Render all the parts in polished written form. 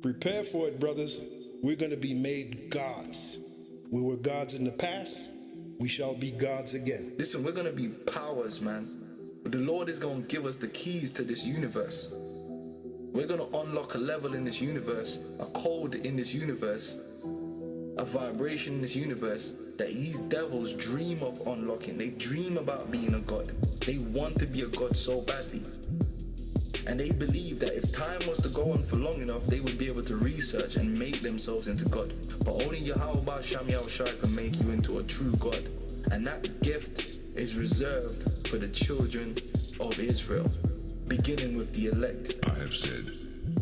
Prepare for it, brothers. We're going to be made gods. We were gods in the past. We shall be gods again. Listen, we're going to be powers, man. But the Lord is going to give us the keys to this universe. We're going to unlock a level in this universe, a code in this universe, a vibration in this universe that these devils dream of unlocking. They dream about being a god. They want to be a god so badly. And they believe that if time was to go on for long enough, they would be able to research and make themselves into God. But only Yahweh Ba'Shem Yahushua can make you into a true God. And that gift is reserved for the children of Israel, beginning with the elect. I have said,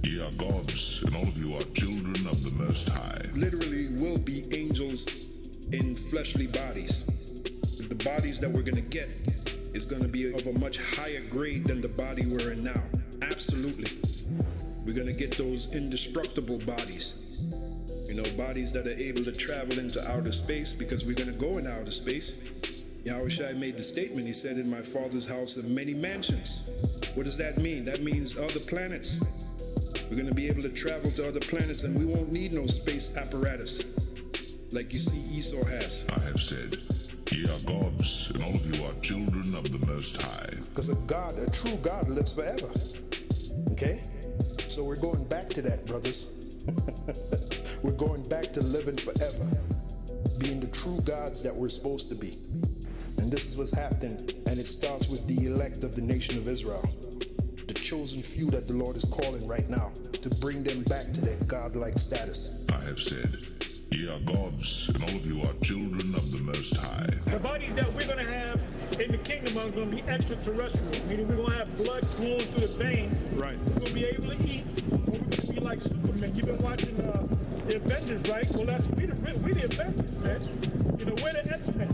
ye are gods, and all of you are children of the Most High. Literally will be angels in fleshly bodies. The bodies that we're going to get is going to be of a much higher grade than the body we're in now. Absolutely. We're going to get those indestructible bodies. You know, bodies that are able to travel into outer space, because we're going to go in outer space. Yahushua made the statement. He said, in my Father's house are many mansions. What does that mean? That means other planets. We're going to be able to travel to other planets, and we won't need no space apparatus like you see Esau has. I have said, ye are gods, and all of you are children of the Most High. Because a true God lives forever. Okay? So we're going back to that, brothers. We're going back to living forever, being the true gods that we're supposed to be. And this is what's happening, and it starts with the elect of the nation of Israel, the chosen few that the Lord is calling right now to bring them back to their godlike status. I have said, ye are gods, and all of you are children of the Most High. The bodies that we're going to have in the kingdom are going to be extraterrestrial, meaning we're going to have blood flowing through the veins. Right. We're going to be able to eat. We're going to be like Superman. You've been watching the Avengers, right? Well, we the Avengers, man. You know, we're the X-Men.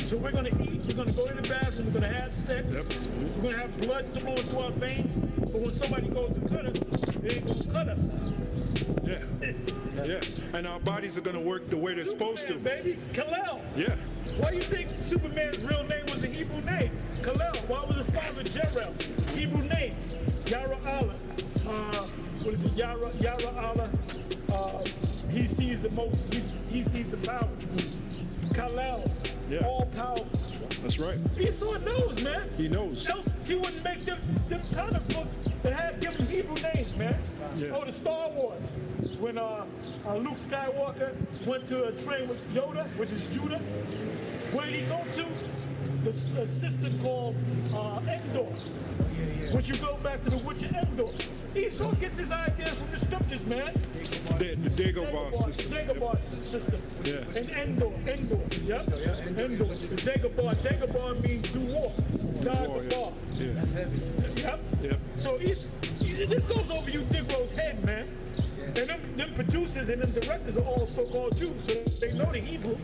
So we're going to eat. We're going to go to the bathroom. We're going to have sex. Yep. We're going to have blood flowing through our veins. But when somebody goes to cut us, they ain't going to cut us. Yeah. And our bodies are going to work the way they're supposed to. Baby, Kal-El. Yeah. Why do you think Superman's real name was a Hebrew name? Kal-El. Why was his father Jor-El? Hebrew name. Yara Allah. What is it? Yara Allah. He sees the most. He sees the power. Kal-El. Yeah. All powerful. That's right. Esau knows, man. He knows. Else he wouldn't make them comic books that have given Hebrew names, man. Yeah. Oh, the Star Wars. When Luke Skywalker went to train with Yoda, which is Judah, where did he go to? The system called Endor. Which you go back to the Witcher Endor. Esau gets his ideas from the scriptures, man. The Dagobah system. The Dagobah system. Yeah. And Endor. Yep. Endor. The Dagobah. Dagobah means do war. God War, the bar. Yeah. That's heavy. Yep. Yep. So this goes over you Negroes' head, man. And them producers and them directors are all so-called Jews, so they know the Hebrew.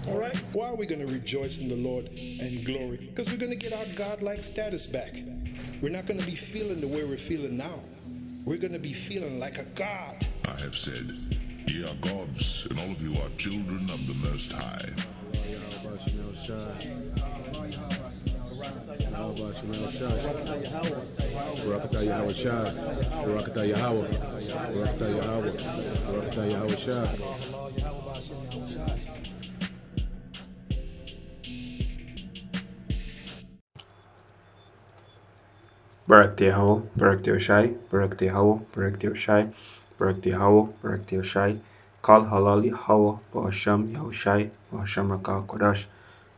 All right? Why are we going to rejoice in the Lord and glory? Because we're going to get our godlike status back. We're not going to be feeling the way we're feeling now. We're going to be feeling like a god. I have said, ye are gods, and all of you are children of the Most High. Barakatah Yahweh Shah, Barakatah Yahweh, Barakatah Yahweh, Barakatah Yahweh Shah. Barak Yahweh, Barak Yoshai, Barak Yahweh, Barak Yoshai, Barak Yahweh, Barak Yoshai, Kal Halal Yahweh, Ba'Hashem Yahushai, Ba'Hashem Rakal Kodash.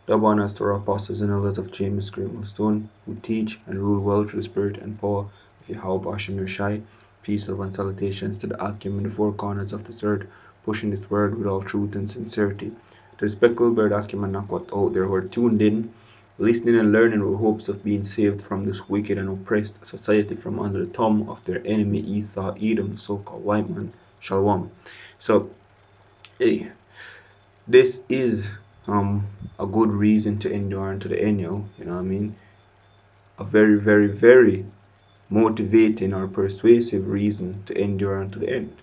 Double honors to our apostles and elders of James Great Stone, who teach and rule well through the spirit and power of Yahweh Ba'Hashem Yahushai. Peace, love, and salutations to the Akim in the four corners of this earth, pushing this word with all truth and sincerity. The respectful bird Akim and Nakwat out there who are tuned in, listening and learning with hopes of being saved from this wicked and oppressed society from under the thumb of their enemy Esau, Edom, so-called white man, Shalom. So, hey, this is a good reason to endure unto the end, you know what I mean? A very, very, very motivating or persuasive reason to endure unto the end,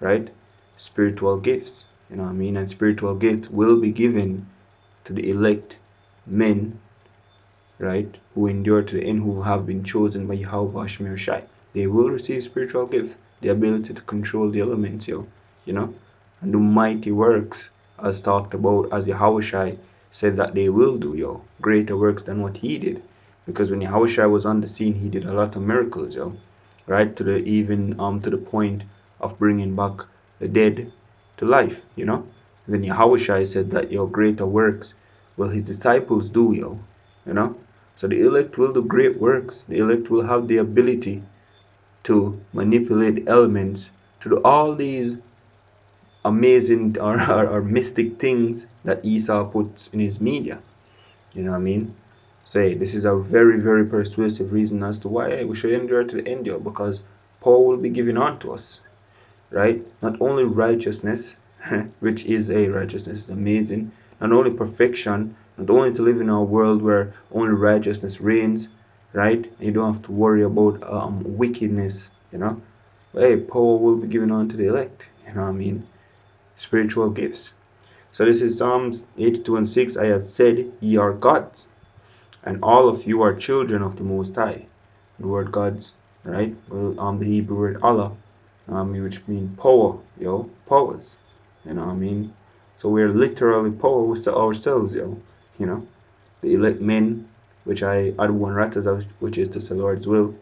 right? Spiritual gifts, you know what I mean? And spiritual gifts will be given to the elect men, right, who endure to the end, who have been chosen by Yahweh Ba'Hashem Yahushai. They will receive spiritual gifts. the ability to control the elements, yo, you know, and do mighty works, as talked about, as Yahushua said that they will do, yo, greater works than what he did. Because when Yahushua was on the scene, he did a lot of miracles, yo, right, to the even to the point of bringing back the dead to life, you know. And then Yahushua said that, yo, greater works will his disciples do, yo, you know. So the elect will do great works. The elect will have the ability to manipulate elements, to do all these amazing or mystic things that Esau puts in his media. You know what I mean? Say, this is a very, very persuasive reason as to why we should endure to the end, yo, because Paul will be giving on to us, right? Not only righteousness, which is a righteousness, is amazing. Not only perfection, not only to live in a world where only righteousness reigns, right? And you don't have to worry about wickedness, you know. But hey, Paul will be giving on to the elect, you know what I mean? Spiritual gifts. So this is Psalms 82:6. I have said, ye are gods, and all of you are children of the Most High. The word gods, right? Well, the Hebrew word Allah, which means power, yo, powers. You know what I mean? So we're literally powers to ourselves, yo. You know, the elect men, which I add one ratters, which is to the Lord's will.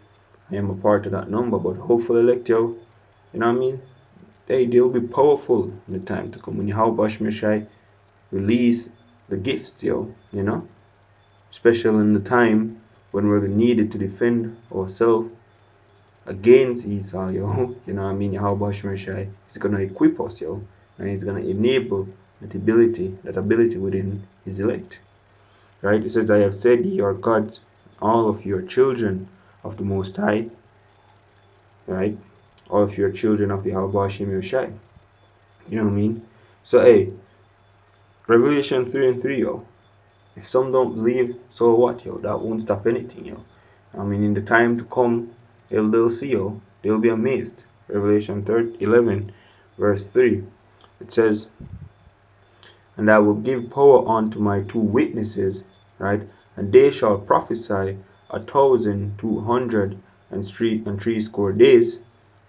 I am a part of that number, but hopefully elect, yo. You know what I mean? They'll be powerful in the time to come. When Yahweh Shai release the gifts, yo, you know, especially in the time when we're needed to defend ourselves against Esau, yo, you know what I mean? Yahweh Shai is gonna equip us, yo, and he's gonna enable that ability within his elect. Right? It says, I have said ye are gods, all of you are children of the Most High, right? All of you are children of the Yahweh Shai. You know what I mean? So, hey, Revelation 3:3, yo. If some don't believe, so what, yo? That won't stop anything, yo. I mean, in the time to come, they'll see, yo. They'll be amazed. Revelation 11, verse 3. It says, and I will give power unto my 2 witnesses, right? And they shall prophesy 1,260 days,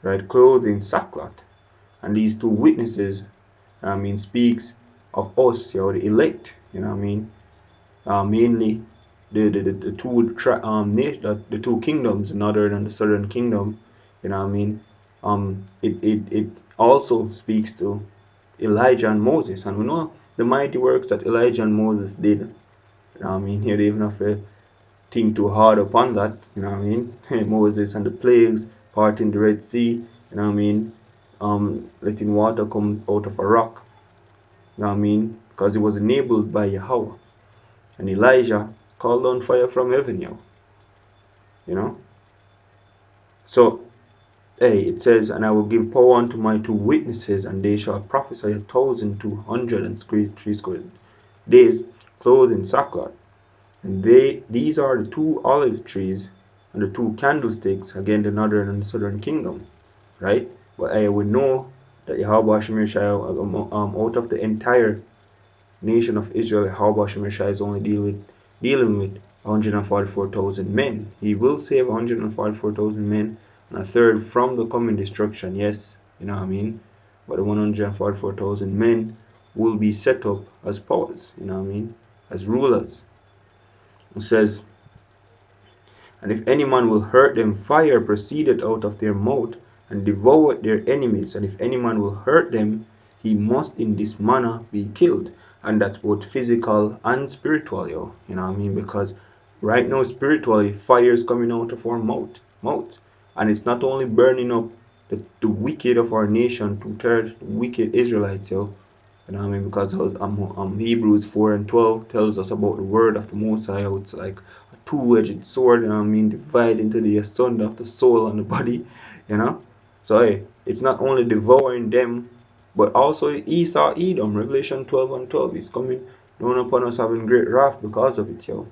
right? Clothed in sackcloth. And these 2 witnesses, I mean, speaks of us, yo, the elect, you know what I mean? Mainly the two kingdoms, the northern and the southern kingdom, you know what I mean? It also speaks to Elijah and Moses, and we know the mighty works that Elijah and Moses did. You know what I mean? Here they even have to think too hard upon that, you know what I mean? Moses and the plagues, parting the Red Sea, you know what I mean? Letting water come out of a rock, you know what I mean? Because it was enabled by Yahweh. And Elijah called on fire from heaven, yo. You know? So, hey, it says, and I will give power unto my 2 witnesses, and they shall prophesy 1,260 days, clothed in sackcloth. And these are the 2 olive trees and the 2 candlesticks, again the northern and the southern kingdom, right? But I would know that Yahweh Shemeshai, out of the entire nation of Israel, Yahweh Shemeshai is only dealing with 144,000 men. He will save 144,000 men, and a third from the coming destruction, yes, you know what I mean? But the 144,000 men will be set up as powers, you know what I mean? As rulers. It says, and if any man will hurt them, fire proceeded out of their mouth, and devoured their enemies. And if any man will hurt them, he must in this manner be killed. And that's both physical and spiritual, yo. You know what I mean? Because right now, spiritually, fire is coming out of our mouth. And it's not only burning up the wicked of our nation, 2/3 wicked Israelites, yo. You know what I mean? Because Hebrews 4:12 tells us about the word of the Most High. It's like a 2-edged sword, you know what I mean? Divide into the asunder of the soul and the body, you know? So, hey, it's not only devouring them, but also Esau, Edom. Revelation 12:12 is coming down upon us having great wrath because of it, yo.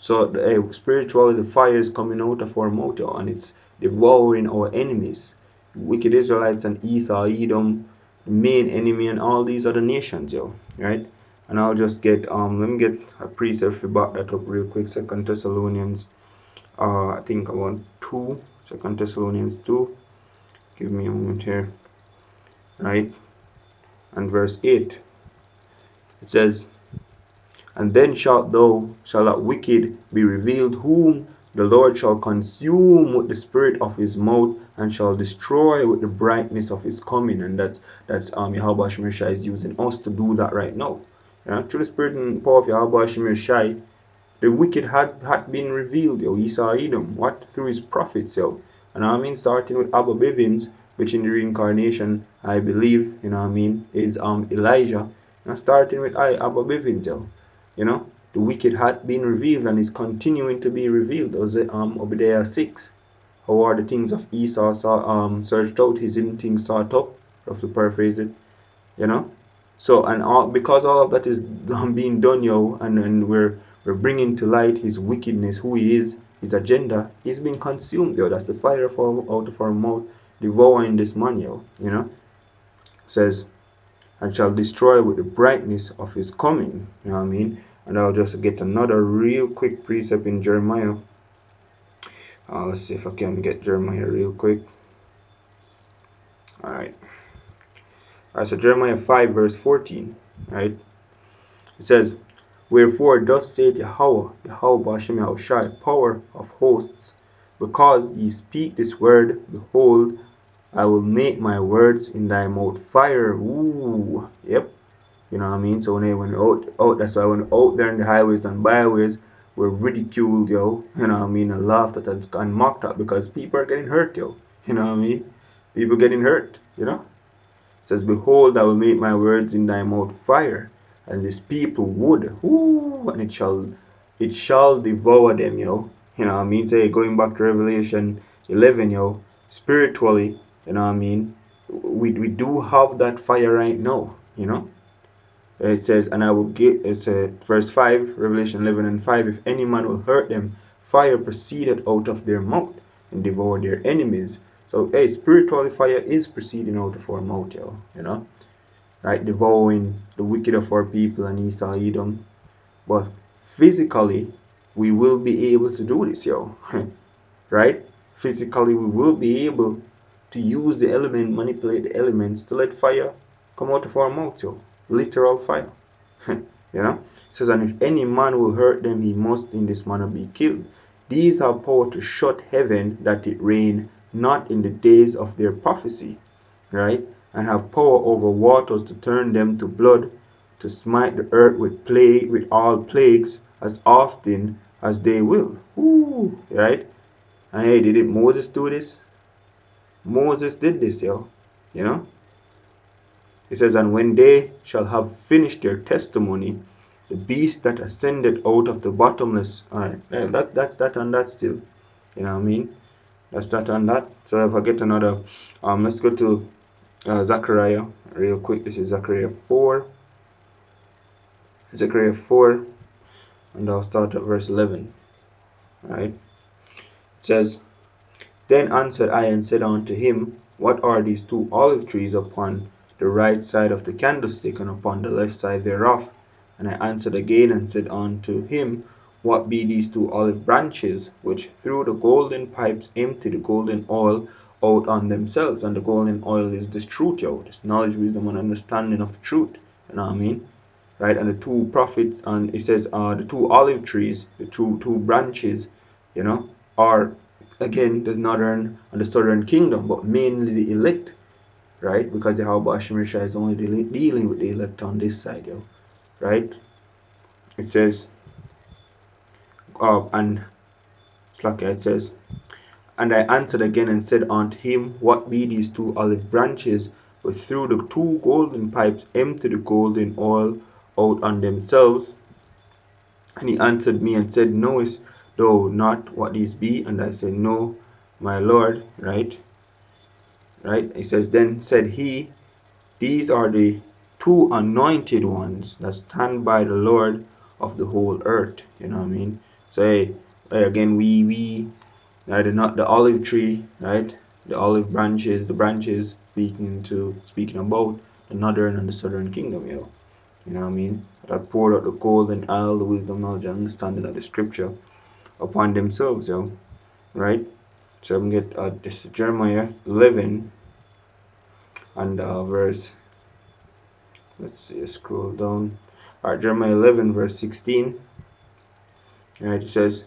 So, spiritually, the fire is coming out of our mouth, yo, and it's devouring our enemies. Wicked Israelites and Esau, Edom, the main enemy, and all these other nations, yo, right? And I'll just get let me get a precept to back that up real quick. 2 Thessalonians, I think I want 2. 2 Thessalonians 2, Give me a moment here. Right? And verse 8. It says, and then shall that wicked be revealed, whom the Lord shall consume with the spirit of his mouth, and shall destroy with the brightness of his coming. And that's Yahweh Shemir Shai is using us to do that right now. Through the spirit and power of Yahweh Shemir Shai, the wicked had been revealed, yo. Esau Edom, what? Through his prophets, yo. And I mean, starting with Abba Bivens, which in the reincarnation, I believe, is Elijah. And starting with Abba Bivens, yo. The wicked had been revealed and is continuing to be revealed. Those Obadiah 6. How are the things of Esau searched out, his hidden things sought up, to paraphrase it, So, and because all of that is being done, yo, and we're bringing to light his wickedness, who he is, his agenda, he's being consumed, yo. That's the fire out of our mouth, devouring this man, yo, It says, and shall destroy with the brightness of his coming, And I'll just get another real quick precept in Jeremiah. Let's see if I can get Jeremiah real quick. Alright, so Jeremiah 5 verse 14, right? It says, wherefore thus saith Yahweh Ba'ashem Yahushai, power of hosts, because ye speak this word, behold, I will make my words in thy mouth fire. Ooh, yep. So when out, that's why when out there in the highways and byways, we're ridiculed, yo. And laughed at and mocked at because people are getting hurt, yo. People getting hurt, It says, behold, I will make my words in thy mouth fire, and this people wood, and it shall devour them, yo. Say, going back to Revelation 11, yo, spiritually, we do have that fire right now, It says, and I will give, it's verse 5, Revelation 11 and 5, if any man will hurt them, fire proceeded out of their mouth and devour their enemies. So, hey, spiritually, fire is proceeding out of our mouth, yo, right? Devouring the wicked of our people and Esau Edom. But physically, we will be able to do this, yo, right? Physically, we will be able to use the element, manipulate the elements to let fire come out of our mouth, yo. Literal fire. It says, and if any man will hurt them, he must in this manner be killed. These have power to shut heaven that it rain not in the days of their prophecy, right? And have power over waters to turn them to blood, to smite the earth with all plagues as often as they will. Ooh, right? And hey, didn't Moses do this? Moses did this, yo. It says, and when they shall have finished their testimony, the beast that ascended out of the bottomless. Alright, that's that and that still. That's that and that. So if I get another, let's go to Zechariah real quick. This is Zechariah 4. Zechariah 4, and I'll start at verse 11. Right? It says, then answered I and said unto him, what are these two olive trees upon the right side of the candlestick, and upon the left side thereof? And I answered again and said unto him, what be these two olive branches, which through the golden pipes empty the golden oil out on themselves? And the golden oil is this truth, yo, this knowledge, wisdom, and understanding of the truth. Right? And the two prophets, and it says the two olive trees, the two branches, are again the northern and the southern kingdom, but mainly the elect. Right? Because the Yahweh Shemir Shai is only dealing with the elect on this side, yo. Right? It says, it says, and I answered again and said unto him, what be these two olive branches, which through the two golden pipes empty the golden oil out on themselves? And he answered me and said, knowest thou not what these be? And I said, no, my Lord. Right? He says, then said he, these are the two anointed ones that stand by the Lord of the whole earth. So hey, again, we not the olive tree, right? The olive branches, the branches speaking about the northern and the southern kingdom, yo. That poured out the golden oil, the wisdom, knowledge, and understanding of the scripture upon themselves, yo. Right? So I'm get this is Jeremiah 11, and verse, let's see, scroll down. Alright, Jeremiah 11 verse 16. Alright, it says,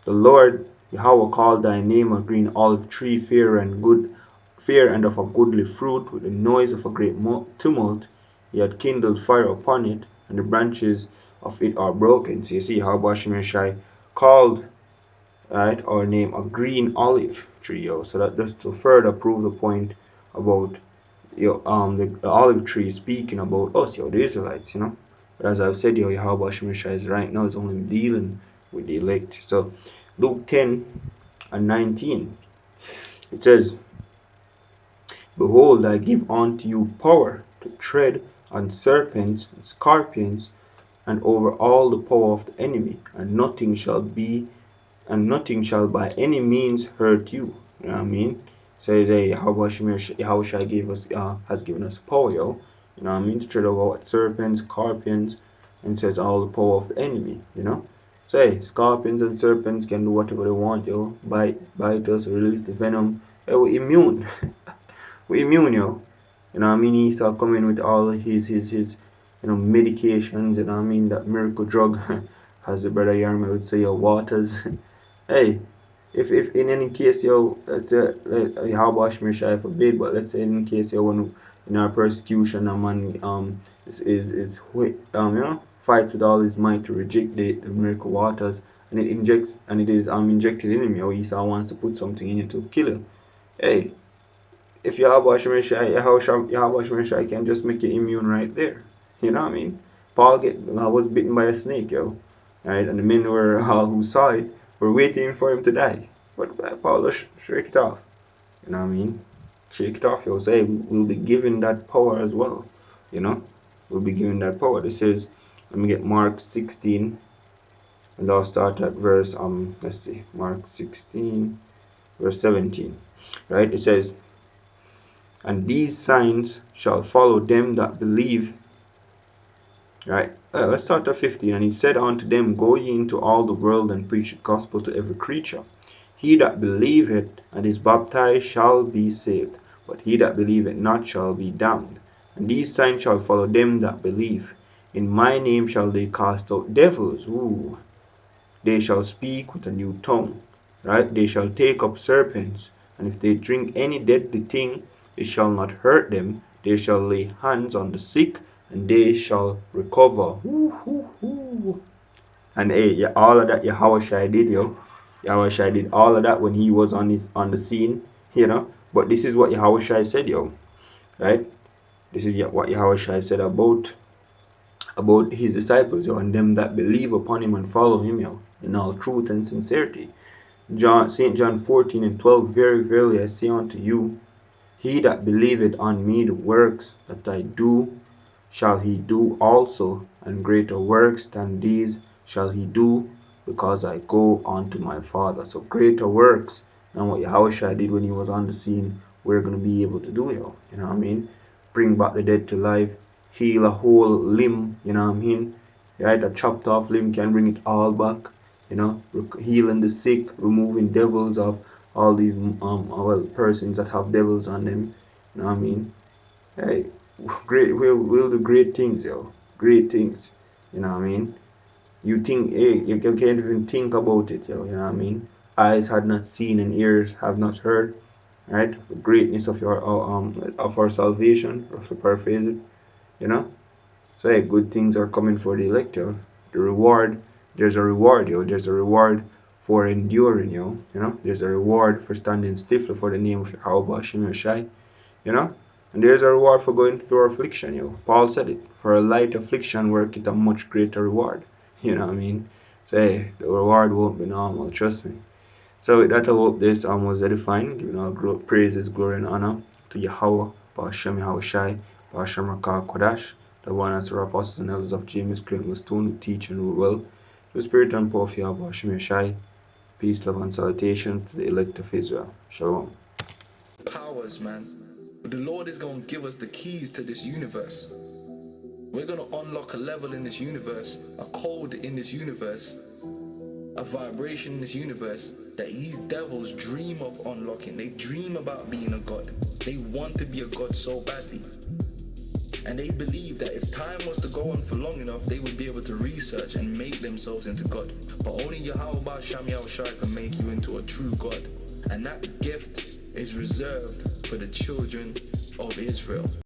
the Lord Yahweh called thy name a green olive tree, fair and of a goodly fruit, with the noise of a great tumult. He had kindled fire upon it, and the branches of it are broken. So you see how Bashim called, right, our name a green olive tree, yo. So that just to further prove the point about the olive tree speaking about us, yo, the Israelites, you know. But as I've said, yo, Yahweh Shemeshai is right now is only dealing with the elect. So Luke 10 and 19, it says, behold, I give unto you power to tread on serpents and scorpions, and over all the power of the enemy, and nothing shall by any means hurt you. You know what I mean? Says, hey, Yahushua gave us, has given us power, yo. You know what I mean? To tread over serpents, scorpions, and says all the power of the enemy, you know? Say, scorpions and serpents can do whatever they want, yo. Bite us, release the venom. Hey, we're immune. We're immune, yo. You know what I mean? He start coming with all his medications, you know what I mean? That miracle drug, as the brother Yarma would say, yo, waters. Hey, if in any case, yo, let's say, how about Shmishai forbid, but let's say in case, yo, when in our persecution, a man, is you know, fight with all his might to reject the miracle waters, and it is injected in him, yo, Esau wants to put something in it to kill him. Hey, if Yahweh Shemeshai can just make you immune right there. You know what I mean? Paul was bitten by a snake, yo. Right? And the men who saw it were waiting for him to die. But Paul just shake it off. You know what I mean? Shake it off, yo. Say, we'll be given that power as well. You know? We'll be given that power. This is, let me get Mark 16. And I'll start at verse, let's see, Mark 16, verse 17. Right? It says, and these signs shall follow them that believe. Right? Let's start at 15. And he said unto them, go ye into all the world and preach the gospel to every creature. He that believeth and is baptized shall be saved, but he that believeth not shall be damned. And these signs shall follow them that believe. In my name shall they cast out devils. Ooh. They shall speak with a new tongue. Right? They shall take up serpents. And if they drink any deadly thing, it shall not hurt them. They shall lay hands on the sick, and they shall recover. And hey, yeah, all of that Yahushua did, yo. Yahushua did all of that when he was on the scene, you know. But this is what Yahushua said, yo. Right? This is what Yahushua said about his disciples, yo, and them that believe upon him and follow him, yo, in all truth and sincerity. St. John 14 and 12, very verily I say unto you, he that believeth on me, the works that I do, shall he do also, and greater works than these shall he do, because I go unto my Father. So greater works than what Yahushua did when he was on the scene, we're going to be able to do, yo. You know what I mean? Bring back the dead to life, heal a whole limb, you know what I mean? Right? A chopped off limb can bring it all back, you know? Healing the sick, removing devils of all these persons that have devils on them. You know what I mean? Hey, we'll do great things, yo. Great things. You know what I mean? You think, hey, you can't even think about it, yo. You know what I mean? Eyes had not seen and ears have not heard. Right? The greatness of our salvation, or to paraphrase it. You know? So hey, good things are coming for the elect, yo. The reward, there's a reward, yo. There's a reward for enduring, yo. You know, there's a reward for standing stiff for the name of Yahweh Hashem Yoshai, you know, and there's a reward for going through affliction, yo. Paul said it, for a light affliction worketh a much greater reward. You know what I mean? So hey, the reward won't be normal, trust me. So with that, I hope this was edifying, giving all praises, glory, and honor to Yahweh, Ba'ashem Yahushai, Ba'ashem Rakah Kodash, the one that's our apostles and elders of James, Clinton, Stone, who teach and rule well. The Spirit and power of Yahweh Hashem Yeshai. Peace, love, and salutation to the elect of Israel. Shalom. Powers, man. The Lord is going to give us the keys to this universe. We're going to unlock a level in this universe, a code in this universe, a vibration in this universe that these devils dream of unlocking. They dream about being a god. They want to be a god so badly. And they believe that if time was to go on for long enough, they would be able to research and make themselves into God. But only Yahweh Ba'Shem Yahushai can make you into a true God. And that gift is reserved for the children of Israel.